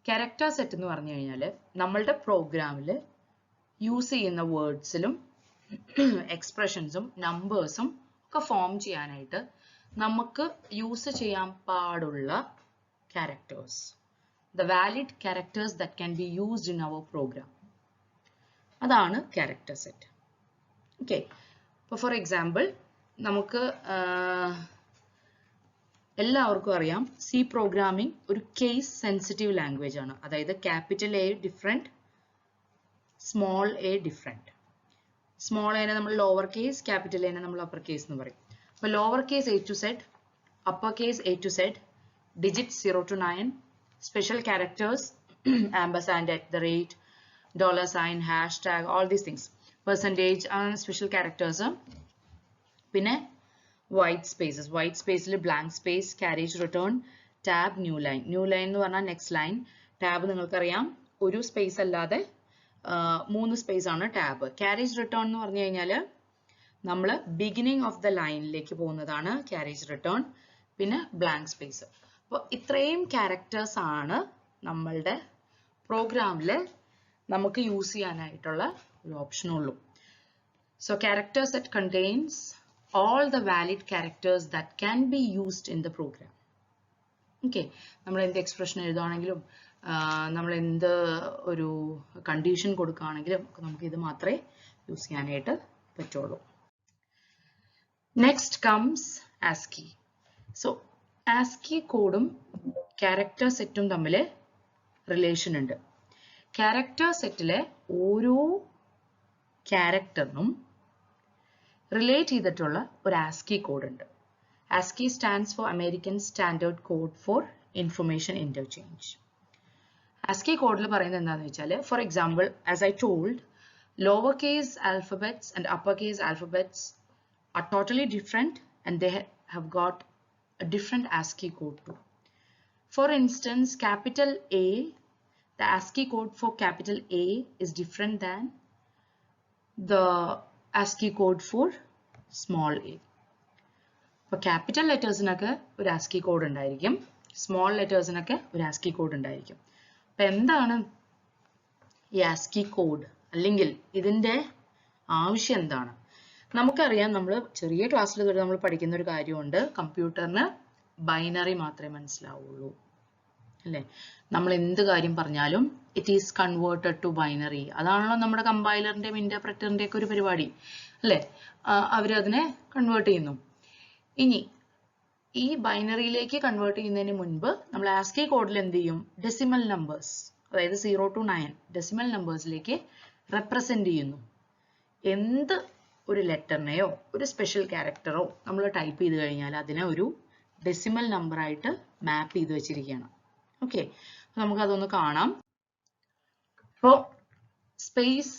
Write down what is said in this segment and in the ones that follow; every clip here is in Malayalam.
ക്യാരക്ടർ സെറ്റ് എന്ന് പറഞ്ഞു കഴിഞ്ഞാൽ നമ്മളുടെ പ്രോഗ്രാമിൽ യൂസ് ചെയ്യുന്ന വേർഡ്സിലും എക്സ്പ്രഷൻസും നമ്പേഴ്സും ഒക്കെ ഫോം ചെയ്യാനായിട്ട് നമുക്ക് യൂസ് ചെയ്യാൻ പാടുള്ള characters, the valid characters that can be used in our program. അതാണ് ക്യാരക്ടർ സെറ്റ്. ഓക്കെ, ഇപ്പോൾ ഫോർ എക്സാമ്പിൾ നമുക്ക് എല്ലാവർക്കും അറിയാം സി പ്രോഗ്രാമിംഗ് ഒരു കേസ് സെൻസിറ്റീവ് ലാംഗ്വേജ് ആണ്. അതായത് capital A different, small A different. Small എനെ നമ്മൾ ലോവർ കേസ്, ക്യാപിറ്റൽ എനെ നമ്മൾ അപ്പർ കേസ് എന്ന് പറയും. അപ്പോൾ lower case A to zed, upper case A to zed, digit 0 to 9, special characters, ampersand, at the rate, $sign, hashtag, all these things, percentage and special characters. പിന്നെ white spaces, white space blank space, carriage return, tab, new line. new line എന്ന് പറഞ്ഞാൽ next line. tab നിങ്ങൾക്കറിയാം ഒരു സ്പേസ് അല്ലാതെ 3 സ്പേസ് ആണ് ടാബ്. carriage return എന്ന് പറഞ്ഞു കഴിഞ്ഞാൽ നമ്മൾ ബിഗിനിങ് ഓഫ് ദ ലൈനിലേക്ക് പോകുന്നതാണ് carriage return. പിന്നെ blank space. അപ്പോൾ ഇത്രയും ക്യാരക്ടേഴ്സ് ആണ് നമ്മളുടെ പ്രോഗ്രാമിൽ നമുക്ക് യൂസ് ചെയ്യാനായിട്ടുള്ള ഒരു ഓപ്ഷനുള്ളൂ. So character set contains all the valid characters that can be used in the program. Okay, നമ്മൾ എന്ത് എക്സ്പ്രഷൻ എഴുതുകയാണെങ്കിലും നമ്മൾ എന്ത് ഒരു കണ്ടീഷൻ കൊടുക്കുകയാണെങ്കിലും നമുക്ക് ഇത് മാത്രമേ യൂസ് ചെയ്യാനായിട്ട് പറ്റുള്ളൂ. Next comes ASCII. So ASCII കോഡും ക്യാരക്ടർ സെറ്റും തമ്മിൽ റിലേഷൻ ഉണ്ട്. ക്യാരക്ടർ സെറ്റിലെ ഓരോ ക്യാരക്ടറിനും റിലേറ്റ് ചെയ്തിട്ടുള്ള ഒരു ASCII കോഡ് ഉണ്ട്. ASCII stands for American standard code for information interchange. ASCII കോഡിൽ പറയുന്നത് എന്താണെന്ന് വെച്ചാൽ, for example as I told, lower case alphabets and upper case alphabets are totally different and they have got a different ASCII code too. For instance, capital A, the ASCII code for capital A is different than the ASCII code for small a. For capital letters നൊക്കെ ഒരു ASCII code ഉണ്ടായിരിക്കും, small letters നൊക്കെ ഒരു ASCII code ഉണ്ടായിരിക്കും. അപ്പോൾ എന്താണ് ഈ ASCII code, അല്ലെങ്കിൽ ഇതിന്റെ ആവശ്യം എന്താണ്? നമുക്കറിയാം, നമ്മൾ ചെറിയ ക്ലാസ്സിൽ നമ്മൾ പഠിക്കുന്ന ഒരു കാര്യമുണ്ട്, കമ്പ്യൂട്ടറിന് ബൈനറി മാത്രമേ മനസ്സിലാവുള്ളൂ അല്ലേ? നമ്മൾ എന്ത് കാര്യം പറഞ്ഞാലും it is converted to binary. അതാണല്ലോ നമ്മുടെ കമ്പൈലറിന്റെയും ഇന്റർപ്രറ്ററിന്റെ ഒക്കെ ഒരു പരിപാടി അല്ലേ? അവരതിനെ കൺവേർട്ട് ചെയ്യുന്നു. ഇനി ഈ ബൈനറിയിലേക്ക് കൺവേർട്ട് ചെയ്യുന്നതിന് മുൻപ് നമ്മൾ ASCII കോഡിൽ എന്ത് ചെയ്യും? ഡെസിമൽ നമ്പേഴ്സ്, അതായത് 0 to 9 ഡെസിമൽ നമ്പേഴ്സിലേക്ക് റെപ്രസെന്റ് ചെയ്യുന്നു. എന്ത് ഒരു ലെറ്ററിനെയോ ഒരു സ്പെഷ്യൽ ക്യാരക്ടറോ നമ്മൾ ടൈപ്പ് ചെയ്ത് കഴിഞ്ഞാൽ അതിനെ ഒരു ഡെസിമൽ നമ്പർ ആയിട്ട് മാപ്പ് ചെയ്ത് വെച്ചിരിക്കുകയാണ്. ഓക്കെ, നമുക്കതൊന്ന് കാണാം. അപ്പോൾ സ്പേസ്,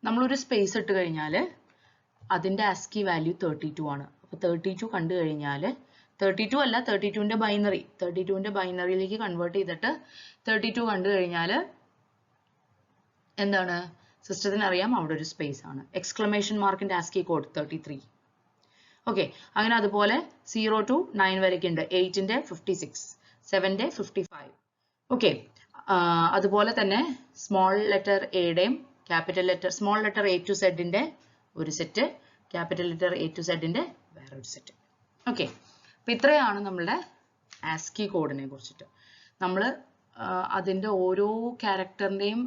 നമ്മളൊരു സ്പേസ് ഇട്ട് കഴിഞ്ഞാൽ അതിൻ്റെ ASCII വാല്യൂ 32 ആണ്. അപ്പോൾ 32 കണ്ടു കഴിഞ്ഞാൽ 32 അല്ല, 32ന്റെ ബൈനറി, 32ന്റെ ബൈനറിയിലേക്ക് കൺവേർട്ട് ചെയ്തിട്ട് 32 കണ്ടു കഴിഞ്ഞാൽ എന്താണ്? സിസ്റ്റത്തിന് അറിയാം അവിടെ ഒരു സ്പേസ് ആണ്. എക്സ്ക്ലമേഷൻ മാർക്കിന്റെ ASCII കോഡ് 33. ഓക്കെ, അങ്ങനെ അതുപോലെ 0 to 9 വരെയൊക്കെ ഉണ്ട്. 8ന്റെ 56, 7ന്റെ 55. ഓക്കെ, അതുപോലെ തന്നെ സ്മോൾ ലെറ്റർ എയുടെയും capital letter, small letter A to Zന്റെ ഒരു set, capital letter A to Zന്റെ വേറൊരു സെറ്റ്. ഓക്കെ, അപ്പൊ ഇത്രയാണ് നമ്മളുടെ ASCII കോഡിനെ കുറിച്ചിട്ട്. നമ്മൾ അതിൻ്റെ ഓരോ ക്യാരക്ടറിൻ്റെയും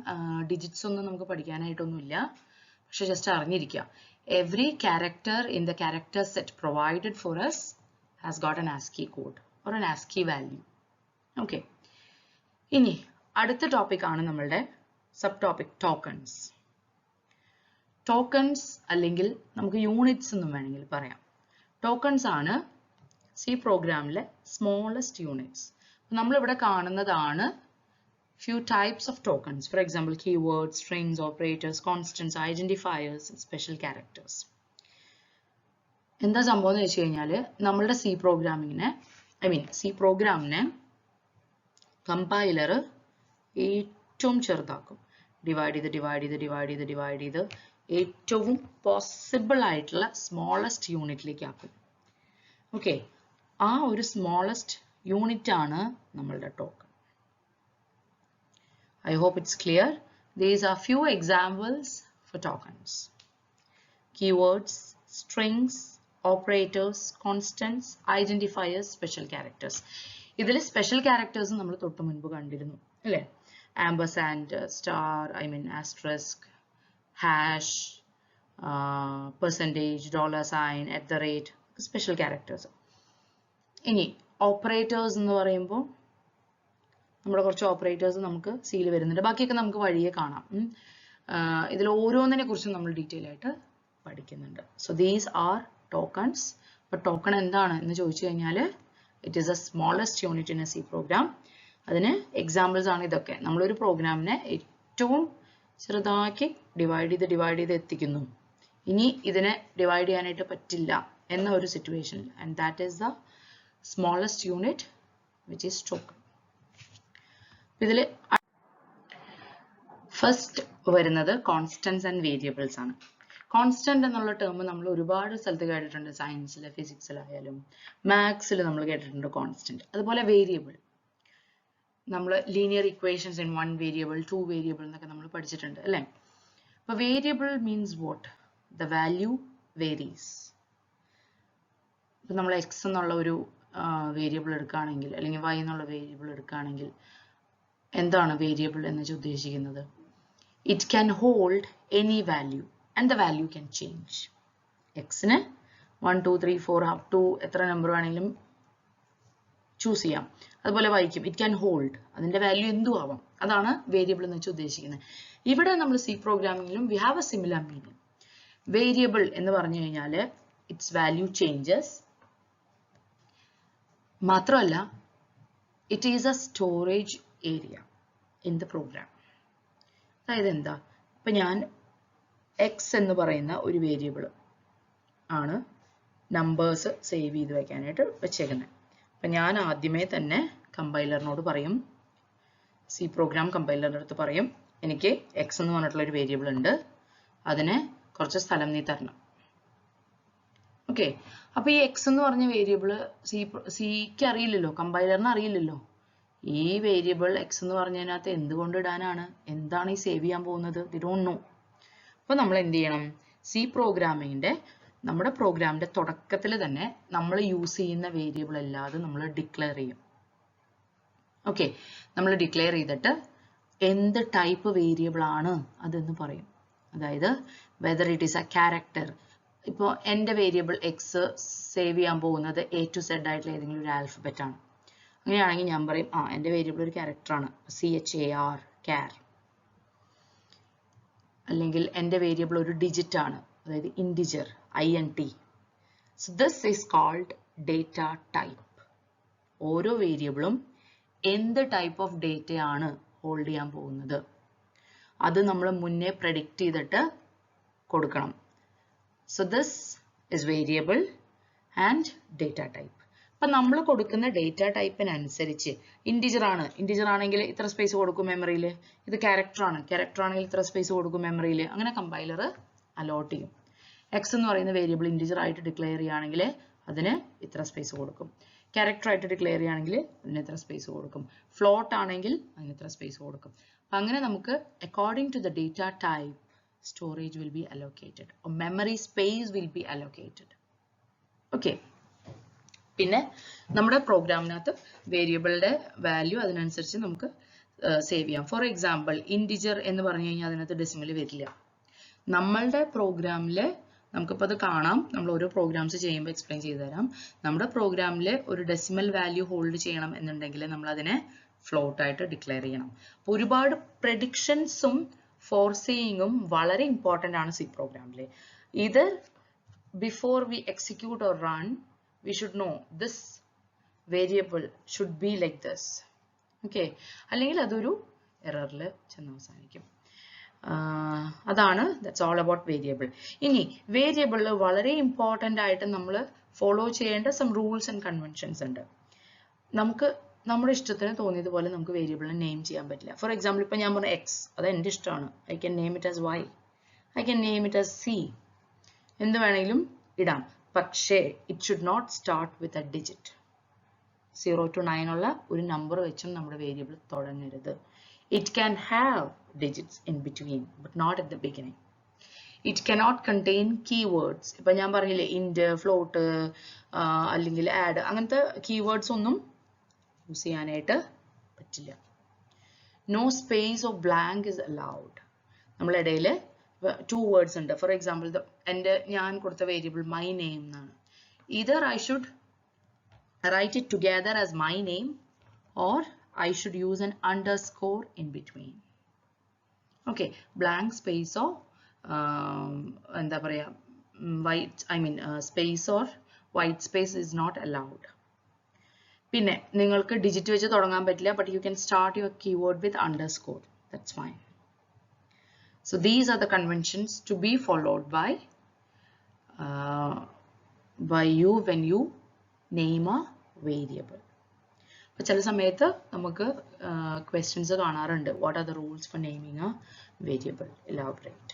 ഡിജിറ്റ്സ് ഒന്നും നമുക്ക് പഠിക്കാനായിട്ടൊന്നുമില്ല, പക്ഷെ ജസ്റ്റ് അറിഞ്ഞിരിക്കുക. Every character in the character set provided four us has got an ASCII code or an ASCII value. Okay, ഇനി അടുത്ത ടോപ്പിക് ആണ് നമ്മളുടെ സബ് ടോപ്പിക് ടോക്കൺസ്. ടോക്കൺസ് അല്ലെങ്കിൽ നമുക്ക് യൂണിറ്റ്സ് എന്നും വേണമെങ്കിൽ പറയാം. ടോക്കൺസ് ആണ് സി പ്രോഗ്രാമിലെ സ്മോളസ്റ്റ് യൂണിറ്റ്സ്. നമ്മളിവിടെ കാണുന്നതാണ് few types of tokens. For example, keywords, strings, operators, constants, identifiers, and special characters. എന്താ സംഭവം എന്ന് വെച്ച് കഴിഞ്ഞാൽ, നമ്മളുടെ സി പ്രോഗ്രാമിനെ കമ്പൈലർ ഏറ്റവും ചെറുതാക്കും. ഡിവൈഡ് ചെയ്ത് ഏറ്റവും പോസിബിൾ ആയിട്ടുള്ള സ്മോളസ്റ്റ് യൂണിറ്റിലേക്ക് ആക്കും. ഓക്കെ, ആ ഒരു സ്മോളസ്റ്റ് യൂണിറ്റ് ആണ് നമ്മളുടെ token. I hope it's clear. These are few examples for tokens. Keywords, strings, operators, constants, identifiers, special characters. ഇതിൽ special characters നമ്മൾ തൊട്ട് മുൻപ് കണ്ടിരുന്നു അല്ലേ? Ampersand, star, asterisk, hash, percentage, $sign, @ special characters. ഇനി operators എന്ന് പറയുമ്പോൾ നമ്മുടെ കുറച്ച് ഓപ്പറേറ്റേഴ്സ് നമുക്ക് സീൽ വരുന്നുണ്ട്. ബാക്കിയൊക്കെ നമുക്ക് വഴിയെ കാണാം. ഇതിൽ ഓരോന്നിനെ കുറിച്ചും നമ്മൾ ഡീറ്റെയിൽ ആയിട്ട് പഠിക്കുന്നുണ്ട്. So these are tokens. അപ്പോൾ ടോക്കൺ എന്താണ് എന്ന് ചോദിച്ചു കഴിഞ്ഞാൽ it is a smallest unit in a C program. അതിന് എക്സാമ്പിൾസ് ആണ് ഇതൊക്കെ. നമ്മളൊരു പ്രോഗ്രാമിനെ ഏറ്റവും ചെറുതാക്കി ഡിവൈഡ് ചെയ്ത് എത്തിക്കുന്നു. ഇനി ഇതിനെ ഡിവൈഡ് ചെയ്യാനായിട്ട് പറ്റില്ല എന്ന ഒരു സിറ്റുവേഷനിൽ, and that is the smallest unit which is token. ഇതിൽ ഫസ്റ്റ് വരുന്നത് കോൺസ്റ്റന്റ്സ് ആൻഡ് വേരിയബിൾസ് ആണ്. കോൺസ്റ്റന്റ് എന്നുള്ള ടേം നമ്മൾ ഒരുപാട് സ്ഥലത്ത് കേട്ടിട്ടുണ്ട്. സയൻസിൽ, ഫിസിക്സിലായാലും മാത്സിൽ നമ്മൾ കേട്ടിട്ടുണ്ട് കോൺസ്റ്റന്റ്. അതുപോലെ വേരിയബിൾ, നമ്മൾ linear equations in 1 variable 2 variable എന്നൊക്കെ നമ്മൾ പഠിച്ചിട്ടുണ്ട് അല്ലേ? അപ്പോൾ variable means what? The value varies. ഇപ്പം നമ്മൾ എക്സ് എന്നുള്ള ഒരു വേരിയബിൾ എടുക്കുകയാണെങ്കിൽ, അല്ലെങ്കിൽ വൈ എന്നുള്ള വേരിയബിൾ എടുക്കുകയാണെങ്കിൽ എന്താണ് വേരിയബിൾ എന്ന് ഉദ്ദേശിക്കുന്നത്? It can hold any value and the value can change. എക്സിന് 1 2 3 4 അപ് ടു എത്ര നമ്പർ വേണമെങ്കിലും ചൂസ് ചെയ്യാം. അതുപോലെ വൈക്കും ഇറ്റ് ക്യാൻ ഹോൾഡ്, അതിന്റെ വാല്യൂ എന്തും ആവാം. അതാണ് വേരിയബിൾ എന്ന് ഉദ്ദേശിക്കുന്നത്. ഇവിടെ നമ്മൾ സി പ്രോഗ്രാമിങ്ങിലും we have a similar meaning. Variable എന്ന് പറഞ്ഞു കഴിഞ്ഞാൽ ഇറ്റ്സ് വാല്യൂ ചേഞ്ചസ്. മാത്രമല്ല it is a storage area in the program. അതായത് എന്താ? ഇപ്പൊ ഞാൻ എക്സ് എന്ന് പറയുന്ന ഒരു വേരിയബിൾ ആണ് നമ്പേഴ്സ് സേവ് ചെയ്ത് വെക്കാനായിട്ട് വെച്ചേക്കുന്നത്. അപ്പൊ ഞാൻ ആദ്യമേ തന്നെ കമ്പൈലറിനോട് പറയും, സി പ്രോഗ്രാം കമ്പൈലറിൻ്റെ അടുത്ത് പറയും, എനിക്ക് എക്സ് എന്ന് പറഞ്ഞിട്ടുള്ള ഒരു വേരിയബിൾ ഉണ്ട്, അതിന് കുറച്ച് സ്ഥലം നീ തരണം. ഓക്കെ, അപ്പൊ ഈ എക്സ് എന്ന് പറഞ്ഞ വേരിയബിൾ സിക്ക് അറിയില്ലല്ലോ, കമ്പൈലറിന് അറിയില്ലല്ലോ ഈ വേരിയബിൾ എക്സ് എന്ന് പറഞ്ഞതിനകത്ത് എന്തുകൊണ്ട് ഇടാനാണ്, എന്താണ് ഈ സേവ് ചെയ്യാൻ പോകുന്നത്, ദി ഡോണ്ട് നോ. അപ്പൊ നമ്മൾ എന്ത് ചെയ്യണം? സി പ്രോഗ്രാമിങ്ങിന്റെ നമ്മുടെ പ്രോഗ്രാമിന്റെ തുടക്കത്തിൽ തന്നെ നമ്മൾ യൂസ് ചെയ്യുന്ന വേരിയബിൾ അല്ലാതെ നമ്മൾ ഡിക്ലെയർ ചെയ്യും. ഓക്കെ, നമ്മൾ ഡിക്ലെയർ ചെയ്തിട്ട് എന്ത് ടൈപ്പ് വേരിയബിൾ ആണ് അതെന്ന് പറയും. അതായത് whether it is A character. ഇപ്പോൾ എൻ്റെ വേരിയബിൾ എക്സ് സേവ് ചെയ്യാൻ പോകുന്നത് A to Z ആയിട്ടുള്ള ഏതെങ്കിലും ഒരു ആൽഫബറ്റ് ആണ്. അങ്ങനെയാണെങ്കിൽ ഞാൻ പറയും എൻ്റെ വേരിയബിൾ ഒരു ക്യാരക്ടറാണ്, CHAR, CHAR. അല്ലെങ്കിൽ എൻ്റെ വേരിയബിൾ ഒരു ഡിജിറ്റ് ആണ്, അതായത് integer, INT. So this is called data type. ഓരോ വേരിയബിളും എന്ത് ടൈപ്പ് ഓഫ് ഡേറ്റയാണ് ഹോൾഡ് ചെയ്യാൻ പോകുന്നത് അത് നമ്മൾ മുന്നേ പ്രെഡിക്റ്റ് ചെയ്തിട്ട് കൊടുക്കണം. So this is variable and data type. അപ്പം നമ്മൾ കൊടുക്കുന്ന ഡേറ്റ ടൈപ്പിനനുസരിച്ച് ഇൻറ്റിജർ ആണെങ്കിൽ ഇത്ര സ്പേസ് കൊടുക്കും മെമ്മറിയിൽ, ഇത് ക്യാരക്ടർ ആണെങ്കിൽ ഇത്ര സ്പേസ് കൊടുക്കും മെമ്മറിയിൽ. അങ്ങനെ കമ്പൈലർ അലോട്ട് ചെയ്യും. എക്സ് എന്ന് പറയുന്ന വേരിയബിൾ ഇൻറ്റിജർ ആയിട്ട് ഡിക്ലെയർ ചെയ്യുകയാണെങ്കിൽ അതിന് ഇത്ര സ്പേസ് കൊടുക്കും, ക്യാരക്ടർ ആയിട്ട് ഡിക്ലെയർ ചെയ്യുകയാണെങ്കിൽ അതിന് ഇത്ര സ്പേസ് കൊടുക്കും, ഫ്ലോട്ട് ആണെങ്കിൽ അതിന് ഇത്ര സ്പേസ് കൊടുക്കും. അപ്പം അങ്ങനെ നമുക്ക് according to the data type storage will be allocated or memory space will be allocated. Okay, പിന്നെ നമ്മുടെ പ്രോഗ്രാമിനകത്ത് വേരിയബിളിന്റെ വാല്യൂ അതിനനുസരിച്ച് നമുക്ക് സേവ് ചെയ്യാം. ഫോർ എക്സാമ്പിൾ ഇൻറ്റിജർ എന്ന് പറഞ്ഞു കഴിഞ്ഞാൽ അതിനകത്ത് ഡെസിമൽ വരില്ല. നമ്മളുടെ പ്രോഗ്രാമിൽ നമുക്കിപ്പോൾ അത് കാണാം, നമ്മൾ ഓരോ പ്രോഗ്രാംസ് ചെയ്യുമ്പോൾ എക്സ്പ്ലെയിൻ ചെയ്തു തരാം. നമ്മുടെ പ്രോഗ്രാമിൽ ഒരു ഡെസിമൽ വാല്യൂ ഹോൾഡ് ചെയ്യണം എന്നുണ്ടെങ്കിൽ നമ്മൾ അതിനെ ഫ്ലോട്ട് ആയിട്ട് ഡിക്ലെയർ ചെയ്യണം. അപ്പോൾ ഒരുപാട് പ്രെഡിക്ഷൻസും ഫോർസേയിങ്ങും വളരെ ഇമ്പോർട്ടൻ്റ് ആണ് സി പ്രോഗ്രാമിൽ. ഇത് before we execute or run we should know this variable should be like this. Okay, അല്ലെങ്കിൽ അതൊരു എററിൽ ചെന്ന് അവസാനിക്കും. അതാണ് that's all about variable. ഇനി വേരിയബിളിൽ വളരെ ഇമ്പോർട്ടൻ്റ് ആയിട്ട് നമ്മൾ ഫോളോ ചെയ്യേണ്ട സം റൂൾസ് ആൻഡ് കൺവെൻഷൻസ് ഉണ്ട്. നമുക്ക് നമ്മുടെ ഇഷ്ടത്തിന് തോന്നിയതുപോലെ നമുക്ക് വേരിയബിളിനെ നെയിം ചെയ്യാൻ പറ്റില്ല. ഫോർ എക്സാമ്പിൾ ഇപ്പം ഞാൻ പറഞ്ഞ എക്സ്, അത് എൻ്റെ ഇഷ്ടമാണ്. I can name it as Y, I can name it as C, എന്ത് വേണമെങ്കിലും ഇടാം. പക്ഷേ it should not start with a digit. 0 to 9 ഉള്ള ഒരു നമ്പർ വെച്ചും നമ്മുടെ വേരിയബിൾ തുടങ്ങരുത്. It can have digits in between, but not at the beginning. It cannot contain keywords. ഇപ്പം ഞാൻ പറഞ്ഞില്ലേ int, float, അല്ലെങ്കിൽ add അങ്ങനത്തെ keywords ഒന്നും യൂസ് ചെയ്യാനായിട്ട് പറ്റില്ല. No space or blank is allowed. നമ്മളെ ഇടയിൽ two words ഉണ്ട്. For example, എൻ്റെ ഞാൻ കൊടുത്ത വേരിയബിൾ my name എന്നാണ്. Either I should write it together as my name or I should use an underscore in between. Okay, blank space or എന്താ പറയാ space or white space is not allowed. പിന്നെ നിങ്ങൾക്ക് ഡിജിറ്റ് വെച്ച് തുടങ്ങാൻ പറ്റില്ല, but you can start your keyword with underscore. That's fine. So these are the conventions to be followed by you when you name a variable. അപ്പോൾ ചില സമയത്ത് നമുക്ക് questions കാണാറുണ്ട്. What are the rules for naming a variable? Elaborate.